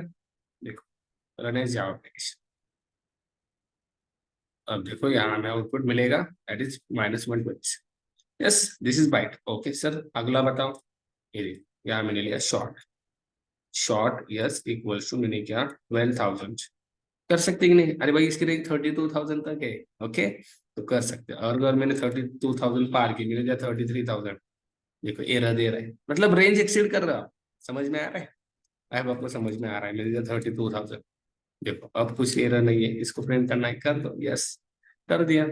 Speaker 1: देखो रन एज जावा एप्लीकेशन, अब देखो यहाँ हमें आउटपुट मिलेगा, that is -120। Yes this is byte. Okay sir अगला बताओ, ये देखो यहाँ मैंने लिया short. Short S equals to मैंने क्या 12,000, कर सकते कि नहीं? अरे भाई इसकी रेंज 32,000 तक है। ओके, तो कर सकते हैं। और अगर मैंने 32,000 पार की, मैंने दिया 33,000, देखो एरर दे रहा है, मतलब रेंज एक्सीड कर रहा है। समझ में आ रहा है? अब आपको समझ में आ रहा है, मैंने दिया 32,000, देखो अब कुछ एरर नहीं है, इसको प्रिंट करना है कर दो, यस कर दिया,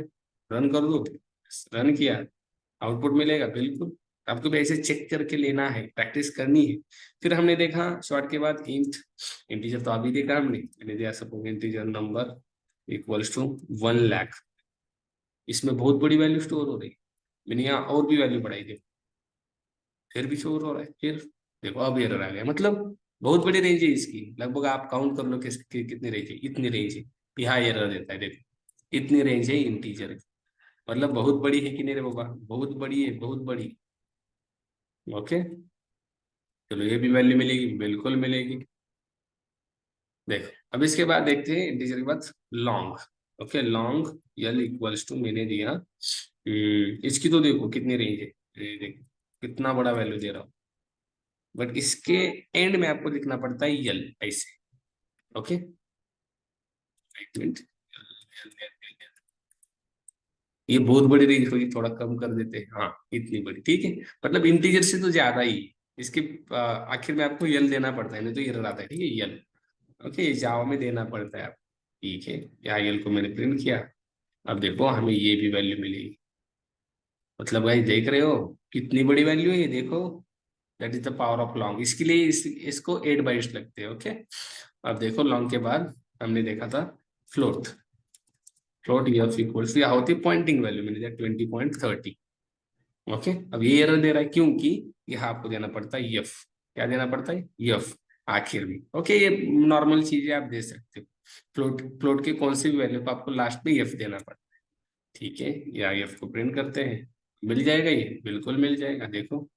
Speaker 1: रन कर दो, रन किया, आउटपुट मिलेगा बिल्कुल। आपको भी ऐसे चेक करके लेना है, प्रैक्टिस करनी है। फिर हमने देखा शॉर्ट के बाद इंट, इंटीजर तो अभी देखा हमने, मैंने दिया suppose integer number equals to 1 lakh, इसमें बहुत बड़ी वैल्यू स्टोर हो रही है, मैंने यहाँ और भी वैल्यू बढ़ाई, देखो फिर भी स्टोर हो रहा है। फिर देखो अब एरर आ गया, मतलब बहुत बड़ी रेंज है इसकी, लगभग आप काउंट कर लो कितनी रेंज है, इतनी रेंज है, यहाँ एरर देता है, देखो इतनी रेंज है इंटीजर की, मतलब बहुत बड़ी है कि नहीं रे बाबा? बहुत बड़ी है, बहुत बड़ी। ओके, चलो ये भी वैल्यू मिलेगी, बिल्कुल मिलेगी। देखो अब इसके बाद देखते हैं इंटीजर के बाद long. Okay, long L equals to मैंने दिया, इसकी तो देखो कितनी रेंज है, ये देखो कितना बड़ा वैल्यू दे रहा हूँ, बट इसके एंड में आपको लिखना पड़ता है यल ऐसे। ओके, एक मिनट, ये बहुत बड़ी रेंज होगी, थोड़ा कम कर देते हैं, हाँ इतनी बड़ी, ठीक है, मतलब इंटीजर से तो ज्यादा ही, इसके आखिर में आपको यल देना पड़ता है, नहीं तो एरर आता है, ठीक है, यल। ओके, जावा में देना पड़ता है आप, ठीक है, यहाँ यल को मैंने प्रिंट किया, अब देखो हमें ये भी वैल्यू मिलेगी, मतलब भाई देख रहे हो कितनी बड़ी वैल्यू है ये, देखो that is the power of long, इसके लिए इसको 8 बाइट्स लगते हैं। ओके, अब देखो लॉन्ग के बाद हमने देखा था float, float F equals to, यहाँ होती है पॉइंटिंग वैल्यू, मैंने दिया 20.30। ओके, अब ये एरर दे रहा है क्योंकि यहाँ आपको देना पड़ता है यफ, क्या देना पड़ता है, यफ आखिर में। ओके, ये नॉर्मल चीजें आप दे सकते हो, फ्लोट फ्लोट के कौन सी भी वैल्यू को आपको लास्ट में यफ देना पड़ता है, ठीक है, या यफ को प्रिंट करते हैं, मिल जाएगा, ये बिल्कुल मिल जाएगा, देखो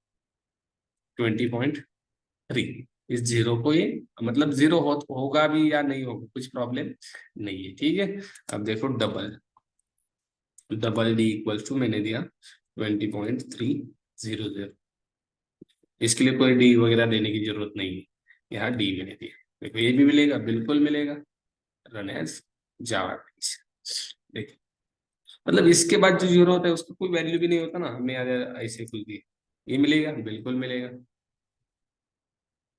Speaker 1: 20.3, इस जीरो को ये, मतलब जीरो होगा भी या नहीं होगा, कुछ प्रॉब्लम नहीं है, ठीक है। अब देखो double, double D equal to मैंने दिया 20.300, इसके लिए कोई डी वगैरह देने की जरूरत नहीं है, यहाँ डी मैंने दिया, देखो ये भी मिलेगा, बिल्कुल मिलेगा, रन एज जावा। देखो, मतलब इसके बाद जो जीरो होता है उसका कोई वैल्यू भी नहीं होता ना, हमने यार ऐसे कुछ दिया, ये मिलेगा, बिल्कुल मिलेगा,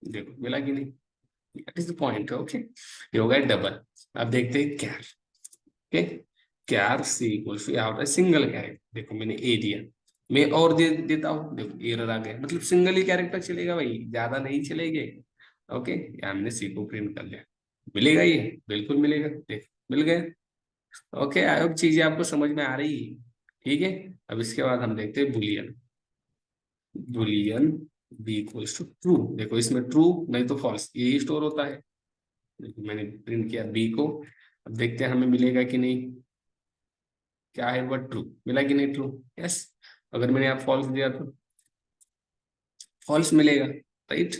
Speaker 1: देखो मिला कि नहीं, that is the point. Okay, ये हो गया डबल। अब देखते हैं क्या, okay, char C equals to, यहाँ होता है सिंगल कैरेक्टर, देखो मैंने ए दिया, मैं और दे देता हूँ, देखो एरर आ गया, मतलब सिंगल ही कैरेक्टर चलेगा भाई, ज्यादा नहीं चलेंगे। ओके, यहाँ हमने सी को प्रिंट कर लिया, मिलेगा ये, बिल्कुल मिलेगा, देख मिल गया। ओके, आई होप चीजें आपको समझ में आ रही है, ठीक है। अब इसके बाद हम देखते हैं boolean, boolean B equals to true, देखो इसमें ट्रू नहीं तो फॉल्स यही स्टोर होता है, देखो मैंने प्रिंट किया बी को, अब देखते हैं हमें मिलेगा कि नहीं, क्या है वह, ट्रू मिला कि नहीं, ट्रू, यस। अगर मैंने यहाँ फॉल्स दिया तो फॉल्स मिलेगा, राइट,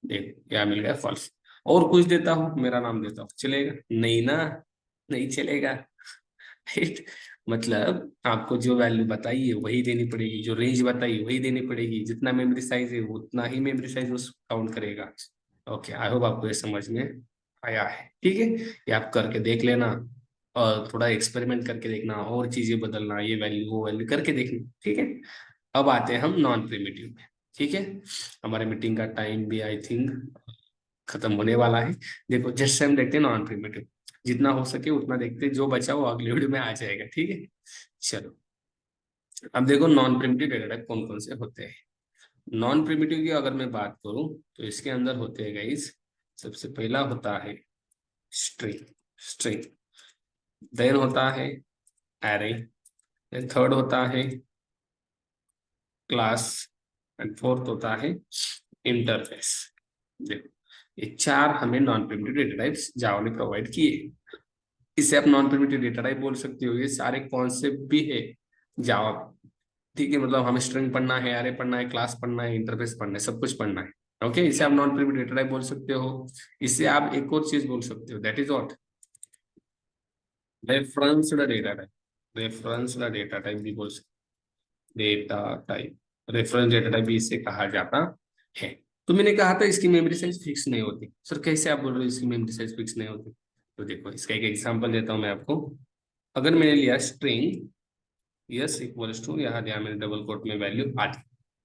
Speaker 1: देख क्या मिल गया, फॉल्स। और कुछ देता हूँ, मेरा नाम देता हूँ, चलेगा नहीं ना, नहीं चलेगा, राइट, मतलब आपको जो वैल्यू बताई है वही देनी पड़ेगी, जो रेंज बताई है वही देनी पड़ेगी, जितना मेमोरी साइज है उतना ही मेमोरी साइज उस काउंट करेगा। ओके, आई होप आपको ये समझ में आया है, ठीक है, ये आप करके देख लेना, और थोड़ा एक्सपेरिमेंट करके देखना, और चीजें बदलना, ये वैल्यू वो वैल्यू करके देखना, ठीक है। अब आते हैं हम नॉन प्रिमिटिव में, ठीक है, हमारे मीटिंग का टाइम भी आई थिंक खत्म होने वाला है। देखो जस्ट से हम देखते हैं नॉन प्रिमिटिव, जितना हो सके उतना देखते हैं, जो बचा वो अगले वीडियो में आ जाएगा, ठीक है। चलो, अब देखो नॉन प्रिमिटिव डेटा टाइप कौन कौन से होते हैं। नॉन प्रिमिटिव की अगर मैं बात करूं तो इसके अंदर होते हैं गाइस, सबसे पहला होता है स्ट्रिंग, स्ट्रिंग, देन होता है एरे, देन थर्ड होता है क्लास, एंड फोर्थ होता है इंटरफेस। देखो ये चार हमें नॉन प्रिमिटिव डेटा टाइप्स जावा ने प्रोवाइड किए, इसे आप नॉन प्रिमिटिव डेटा टाइप बोल सकते हो, ये सारे कॉन्सेप्ट भी है जावा, ठीक है, मतलब हमें स्ट्रिंग पढ़ना है, एरे पढ़ना है, क्लास पढ़ना है, इंटरफेस पढ़ना है, सब कुछ पढ़ना है। ओके, इसे आप नॉन प्रिमिटिव डेटा टाइप बोल सकते हो। इसे आप एक और चीज बोल सकते हो, that is what, referenced data type, referenced data type भी बोल सकते, data type, reference data type भी इसे कहा जाता है। तो मैंने कहा था इसकी मेमोरी साइज फिक्स नहीं होती, सर कैसे आप बोल रहे हो इसकी मेमोरी साइज फिक्स नहीं होती, तो देखो इसका एक एग्जांपल देता हूं मैं आपको। अगर मैंने लिया स्ट्रिंग यस इक्वल्स टू, यहाँ दिया मैंने डबल कोट में वैल्यू 8,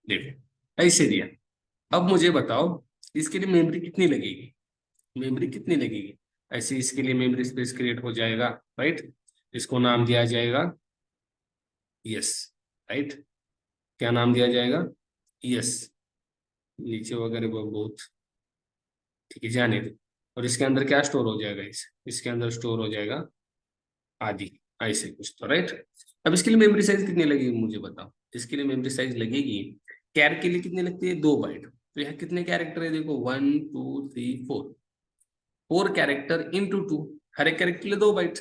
Speaker 1: देखो ऐसे दिया, अब मुझे बताओ इसके लिए मेमोरी कितनी लगेगी, मेमोरी कितनी लगेगी, ऐसे इसके लिए मेमोरी स्पेस क्रिएट हो जाएगा, राइट, इसको नाम दिया जाएगा यस, राइट, क्या नाम दिया जाएगा, यस, नीचे वगैरह वो बहुत, ठीक है जाने दो, और इसके अंदर क्या स्टोर हो जाएगा, इसके अंदर स्टोर हो जाएगा आदि, ऐसे कुछ तो, राइट। अब इसके लिए मेमोरी साइज कितनी लगेगी मुझे बताओ, इसके लिए मेमोरी साइज लगेगी, कैर के लिए कितनी लगती है, 2 बाइट, तो यहाँ कितने कैरेक्टर है, देखो 1 2 3 4, 4 कैरेक्टर इंटू 2, हर एक कैरेक्टर के लिए 2 बाइट,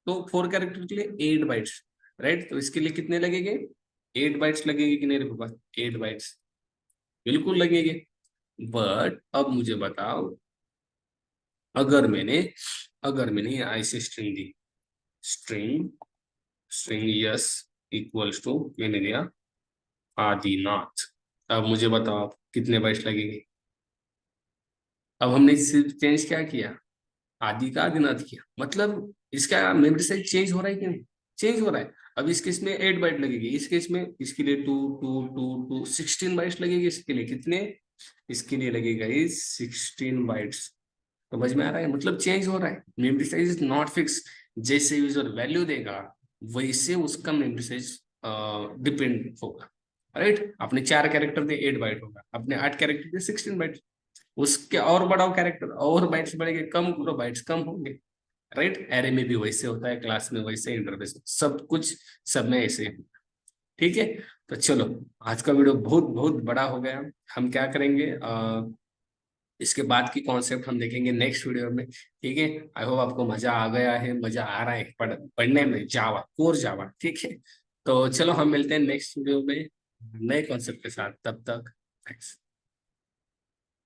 Speaker 1: तो 4 कैरेक्टर के लिए 8 बाइट्स, राइट, तो इसके लिए कितने लगेंगे, 8 बाइट्स लगेंगे कि नहीं रे बाबा, 8 बाइट्स बिल्कुल लगेंगे। बट अब मुझे बताओ, अगर मैंने अगर मैंने ऐसे स्ट्रिंग दी, string string S equals to मैंने दिया आदिनाथ। अब मुझे बताओ आप कितने बाइट्स लगेंगे। अब हमने सिर्फ चेंज क्या किया, आदि का आदिनाथ किया, मतलब इसका मेमोरी साइज चेंज हो रहा है कि नहीं, चेंज हो रहा है। अब इस केस में 8 बाइट लगेगी, इस केस में इसके लिए 2 2 2 2 16 बाइट्स लगेगी, इसके लिए कितने, इसके लिए लगेगा इस 16 बाइट्स। समझ में आ रहा है, मतलब चेंज हो रहा है, memory size is not fix. जैसे यूजर वैल्यू देगा वैसे उसका मेमोरी साइज डिपेंड होगा। राइट, आपने 4 कैरेक्टर दिए 8 बाइट होगा, आपने 8 कैरेक्टर दिए 16 बाइट। उसके और बढ़ाओ कैरेक्टर, और बाइट्स बढ़ेंगे, कम करो बाइट्स कम होंगे। राइट, एरे में भी वैसे होता है, क्लास में वैसे, इंटरफेस में सब कुछ, सब में ऐसे ही। ठीक है, तो चलो, आज का वीडियो बहुत बहुत बड़ा हो गया। हम क्या करेंगे, इसके बाद की कॉन्सेप्ट हम देखेंगे नेक्स्ट वीडियो में। ठीक है, आई होप आपको मजा आ गया है, मजा आ रहा है पढ़ने में जावा, कोर जावा। ठीक है, तो चलो हम मिलते हैं नेक्स्ट वीडियो में नए कॉन्सेप्ट के साथ, तब तक थैंक्स।